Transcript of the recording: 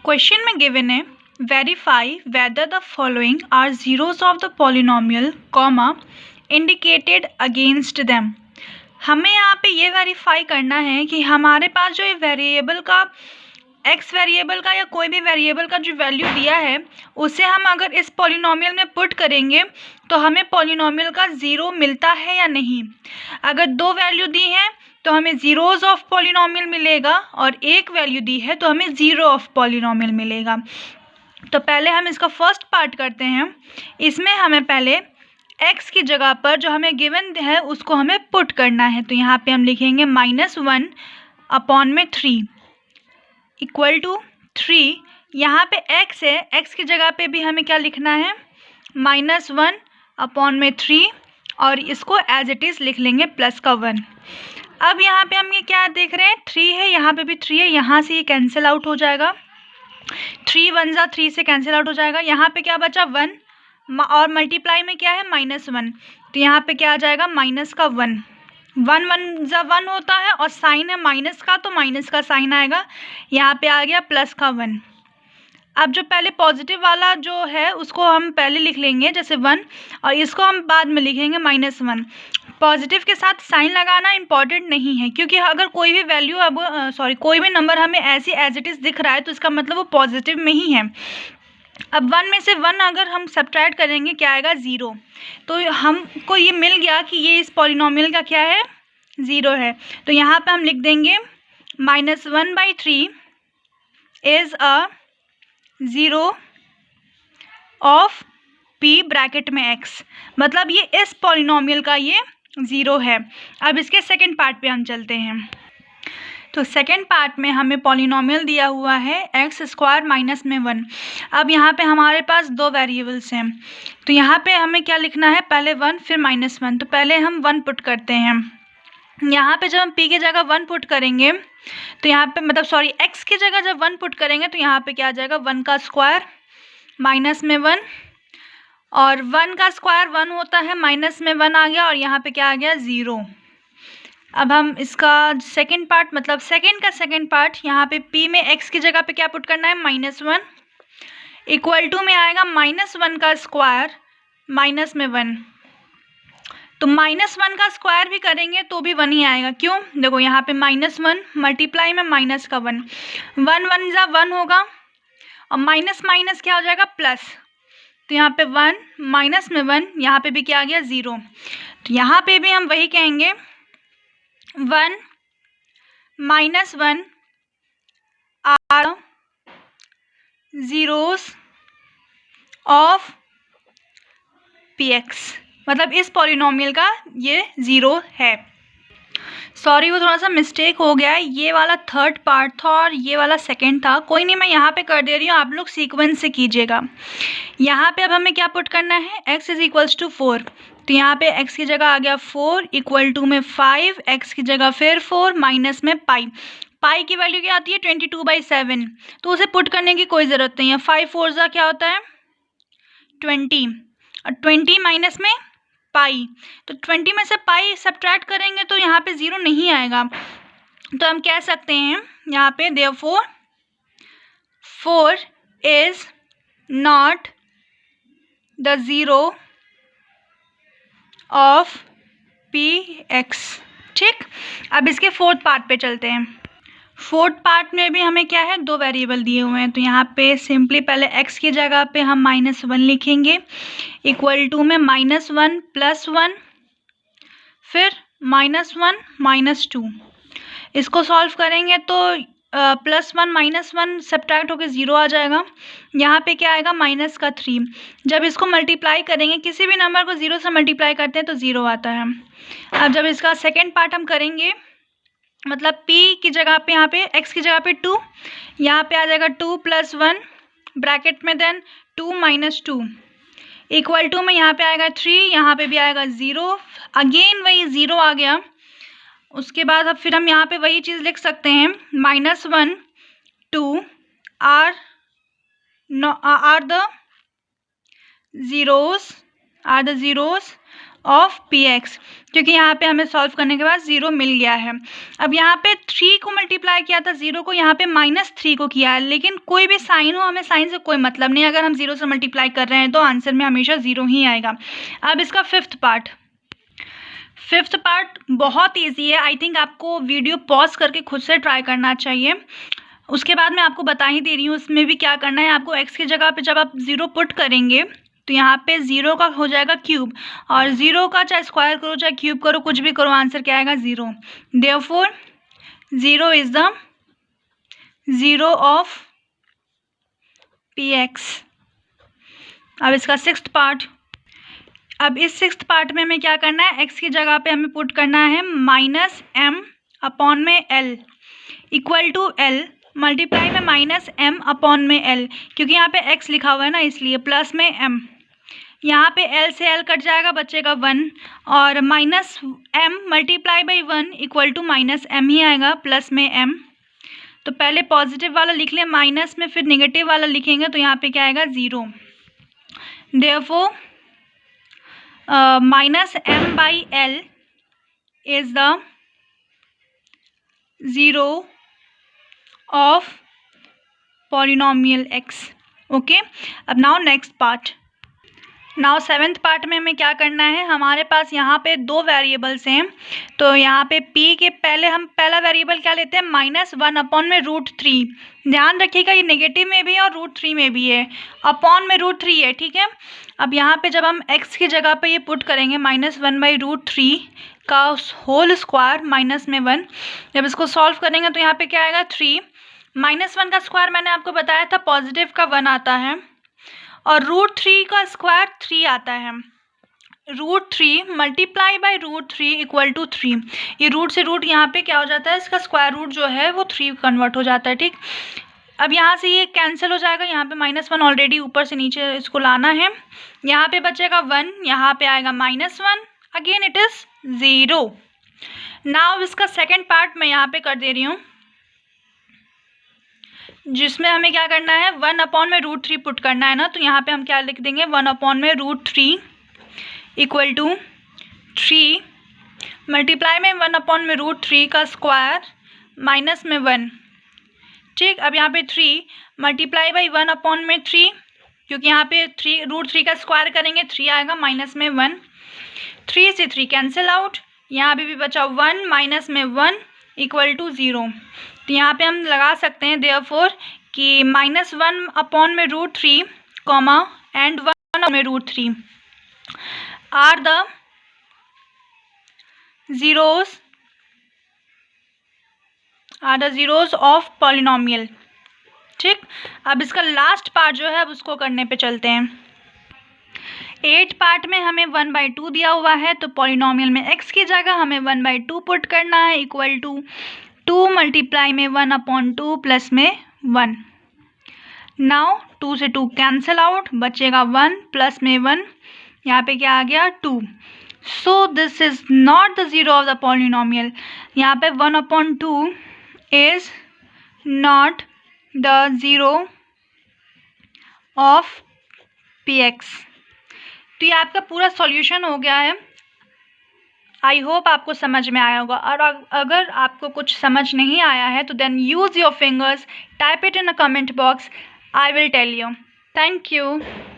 Question में given है verify whether the following are zeros of the polynomial comma indicated against them. हमें यहाँ पे ये वेरीफाई करना है कि हमारे पास जो ये वेरिएबल का एक्स वेरिएबल का या कोई भी वेरिएबल का जो वैल्यू दिया है उसे हम अगर इस पॉलिनोमियल में पुट करेंगे तो हमें पॉलिनोमियल का ज़ीरो मिलता है या नहीं। अगर दो वैल्यू दी हैं तो हमें ज़ीरोज़ ऑफ पॉलिनोमियल मिलेगा और एक वैल्यू दी है तो हमें ज़ीरो ऑफ पॉलिनोमियल मिलेगा। तो पहले हम इसका फर्स्ट पार्ट करते हैं। इसमें हमें पहले x की जगह पर जो हमें गिवन है उसको हमें पुट करना है। तो यहाँ पे हम लिखेंगे -1 अपॉन में 3 इक्वल टू 3। यहाँ पे x है, x की जगह पे भी हमें क्या लिखना है -1 अपॉन में 3 और इसको एज इट इज़ लिख लेंगे प्लस का 1। अब यहाँ पे हम ये क्या देख रहे हैं 3 है, यहाँ पे भी 3 है, यहाँ से ये कैंसिल आउट हो जाएगा। 3 1 जा 3 से कैंसिल आउट हो जाएगा। यहाँ पे क्या बचा 1 और मल्टीप्लाई में क्या है -1, तो यहाँ पे क्या आ जाएगा माइनस का 1। 1 1 जा 1 होता है और साइन है माइनस का तो माइनस का साइन आएगा। यहाँ पे आ गया प्लस का 1। अब जो पहले पॉजिटिव वाला जो है उसको हम पहले लिख लेंगे जैसे 1 और इसको हम बाद में लिखेंगे -1। पॉजिटिव के साथ साइन लगाना इम्पॉर्टेंट नहीं है क्योंकि अगर कोई भी वैल्यू कोई भी नंबर हमें ऐसी एज इट इज़ दिख रहा है तो इसका मतलब वो पॉजिटिव में ही है। अब 1 में से 1 अगर हम सब्ट्रैक्ट करेंगे क्या आएगा 0। तो हमको ये मिल गया कि ये इस पॉलिनोमियल का क्या है 0 है। तो यहाँ पे हम लिख देंगे -1/3 is a 0 of p bracket में x, मतलब ये इस पॉलिनोमियल का ये 0 है। अब इसके सेकंड पार्ट पे हम चलते हैं। तो सेकंड पार्ट में हमें पॉलिनोमियल दिया हुआ है x² माइनस में 1। अब यहाँ पे हमारे पास दो वेरिएबल्स हैं तो यहाँ पे हमें क्या लिखना है पहले 1 फिर -1। तो पहले हम 1 पुट करते हैं। यहाँ पे जब हम p की जगह 1 पुट करेंगे तो यहाँ पे x की जगह जब 1 पुट करेंगे तो यहाँ पे क्या आ जाएगा 1 का स्क्वायर माइनस में 1 और 1 का स्क्वायर 1 होता है माइनस में 1 आ गया और यहाँ पे क्या आ गया 0। अब हम इसका सेकंड पार्ट मतलब सेकंड पार्ट यहाँ पे p में x की जगह पे क्या पुट करना है -1 इक्वल टू में आएगा -1 का स्क्वायर माइनस में 1। तो -1 का स्क्वायर भी करेंगे तो भी 1 ही आएगा। क्यों देखो यहाँ पे -1 मल्टीप्लाई में माइनस का 1 1 1 जा 1 होगा और माइनस माइनस क्या हो जाएगा प्लस। तो यहाँ पे 1 माइनस में 1 यहाँ पे भी क्या आ गया 0। तो यहाँ पे भी हम वही कहेंगे 1 -1 आर ज़ीरोस ऑफ px, मतलब इस पॉलिनोमियल का ये 0 है। सॉरी वो थोड़ा सा मिस्टेक हो गया है, ये वाला थर्ड पार्ट था और ये वाला सेकंड था। कोई नहीं मैं यहाँ पे कर दे रही हूँ, आप लोग सीक्वेंस से कीजिएगा। यहाँ पे अब हमें क्या पुट करना है x = 4। तो यहाँ पे x की जगह आ गया 4 इक्वल टू में 5, x की जगह फिर 4 माइनस में पाई। पाई की वैल्यू क्या आती है 22/7, तो उसे पुट करने की कोई ज़रूरत नहीं है। 5 4 जा क्या होता है 20 और 20 माइनस में पाई, तो 20 में से पाई सब्ट्रैक्ट करेंगे तो यहाँ पे 0 नहीं आएगा। तो हम कह सकते हैं यहाँ पे therefore 4 is not the 0 of px। ठीक, अब इसके फोर्थ पार्ट पे चलते हैं। फोर्थ पार्ट में भी हमें क्या है दो वेरिएबल दिए हुए हैं। तो यहाँ पे सिंपली पहले x की जगह पे हम -1 लिखेंगे इक्वल टू में -1 + 1 फिर -1 -2। इसको सॉल्व करेंगे तो +1 -1 सब्ट्रैक्ट होकर 0 आ जाएगा। यहाँ पे क्या आएगा -3। जब इसको मल्टीप्लाई करेंगे किसी भी नंबर को 0 से मल्टीप्लाई करते हैं तो 0 आता है। अब जब इसका सेकेंड पार्ट हम करेंगे मतलब p की जगह पे यहाँ पे x की जगह पे 2, यहाँ पे आ जाएगा 2 + 1 ब्रैकेट में देन 2 - 2 इक्वल टू में यहाँ पे आएगा 3, यहाँ पे भी आएगा 0, अगेन वही 0 आ गया। उसके बाद अब फिर हम यहाँ पे वही चीज़ लिख सकते हैं -1 2 are the zeros of p x, क्योंकि यहाँ पे हमें सॉल्व करने के बाद 0 मिल गया है। अब यहाँ पे 3 को मल्टीप्लाई किया था 0 को, यहाँ पे -3 को किया है, लेकिन कोई भी साइन हो, हमें साइन से कोई मतलब नहीं, अगर हम 0 से मल्टीप्लाई कर रहे हैं तो आंसर में हमेशा 0 ही आएगा। अब इसका फिफ्थ पार्ट बहुत ईजी है। आई थिंक आपको वीडियो पॉज करके खुद से ट्राई करना चाहिए। उसके बाद मैं आपको बता ही दे रही हूँ उसमें भी क्या करना है। आपको x की जगह पे जब आप 0 पुट करेंगे तो यहाँ पे 0 का हो जाएगा क्यूब, और 0 का चाहे स्क्वायर करो चाहे क्यूब करो कुछ भी करो, आंसर क्या आएगा 0। Therefore 0 is the 0 of px। अब इसका सिक्स्थ पार्ट, अब इस सिक्स्थ पार्ट में हमें क्या करना है, x की जगह पे हमें पुट करना है -m/l equal to l multiply में -m/l, क्योंकि यहाँ पे x लिखा हुआ है ना इसलिए, प्लस में m, यहाँ पे l से l कट जाएगा बचेगा 1, और -m multiply by 1 equal to -m ही आएगा, प्लस में m। तो पहले पॉजिटिव वाला लिख लें माइनस में, फिर नेगेटिव वाला लिखेंगे तो यहाँ पे क्या आएगा 0। Therefore -m/l is the 0 of polynomial x। Okay, अब now next part. Now seventh part में हमें क्या करना है, हमारे पास यहाँ पे 2 वेरिएबल्स हैं, तो यहाँ पे p के पहले हम पहला वेरिएबल क्या लेते हैं -1/√3। ध्यान रखिएगा ये नेगेटिव में भी है और √3 में भी है, अपॉन में √3 है, ठीक है। अब यहाँ पे जब हम x की जगह पे ये पुट करेंगे -1/√3 का होल स्क्वायर माइनस में 1, जब इसको सॉल्व करेंगे तो यहाँ पे क्या आएगा 3। -1 का स्क्वायर मैंने आपको बताया था पॉजिटिव का 1 आता है, और √3 का स्क्वायर 3 आता है। √3 मल्टीप्लाई बाई √3 इक्वल टू 3। ये रूट से रूट यहाँ पे क्या हो जाता है, इसका स्क्वायर रूट जो है वो 3 कन्वर्ट हो जाता है, ठीक। अब यहाँ से ये कैंसिल हो जाएगा, यहाँ पे -1 ऑलरेडी ऊपर से नीचे इसको लाना है, यहाँ पे बचेगा 1, यहाँ पे आएगा -1, अगेन इट इज़ 0। नाउ इसका सेकेंड पार्ट मैं यहाँ पे कर दे रही हूँ, जिसमें हमें क्या करना है 1/√3 पुट करना है ना, तो यहाँ पे हम क्या लिख देंगे 1/√3 इक्वल टू 3 मल्टीप्लाई में 1/√3 का स्क्वायर माइनस में 1, ठीक। अब यहाँ पे 3 मल्टीप्लाई बाई 1/3, क्योंकि यहाँ पे √3 का स्क्वायर करेंगे 3 आएगा, माइनस में 1, 3 से 3 कैंसिल आउट, यहाँ पे भी बचा 1 माइनस में 1 इक्वल टू 0। तो यहाँ पे हम लगा सकते हैं देयरफॉर कि -1/√3 comma and 1/√3 are the zeros of polynomial, ठीक। अब इसका लास्ट पार्ट जो है अब उसको करने पे चलते हैं। 8 पार्ट में हमें 1/2 दिया हुआ है, तो पॉलिनोमियल में x की जगह हमें 1/2 पुट करना है इक्वल टू 2 मल्टीप्लाई में 1/2 प्लस में 1। नाउ 2 से 2 कैंसिल आउट, बचेगा 1 प्लस में 1, यहाँ पे क्या आ गया 2। So this is not the 0 of the polynomial. यहाँ पे 1/2 is not the 0 of px। तो ये आपका पूरा सॉल्यूशन हो गया है। आई होप आपको समझ में आया होगा, और अगर आपको कुछ समझ नहीं आया है तो then use your fingers, type it in a comment box, I will tell you. Thank you.